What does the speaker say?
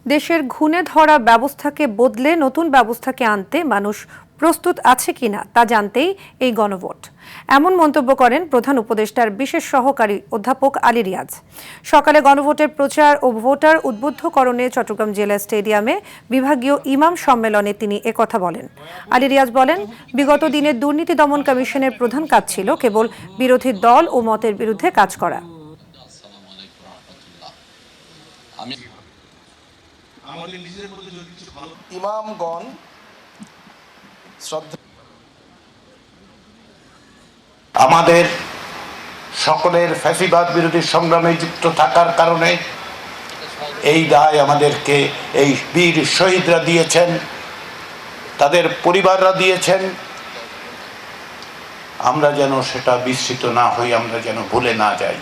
দেশের ঘুণে ধরা ব্যবস্থাকে বদলে নতুন ব্যবস্থাকে আনতে মানুষ প্রস্তুত আছে কিনা তা জানতেই এই গণভোট। এমন মন্তব্য করেন প্রধান উপদেষ্টার বিশেষ সহকারী অধ্যাপক আলী রিয়াজ। সকালে গণভোটের প্রচার ও ভোটার উদ্বুদ্ধকরণে চট্টগ্রাম জেলা স্টেডিয়ামে বিভাগীয় ইমাম সম্মেলনে তিনি একথা বলেন। আলী রিয়াজ বলেন, বিগত দিনে দুর্নীতি দমন কমিশনের প্রধান কাজ ছিল কেবল বিরোধী দল ও মতের বিরুদ্ধে কাজ করা। ইমামগণ শ্রদ্ধা, আমাদের সকলের ফ্যাসিবাদ বিরোধী সংগ্রামে যুক্ত থাকার কারণে এই দায় আমাদেরকে এই বীর শহীদরা দিয়েছেন, তাদের পরিবাররা দিয়েছেন। আমরা যেন সেটা বিস্মৃত না হই, আমরা যেন ভুলে না যাই।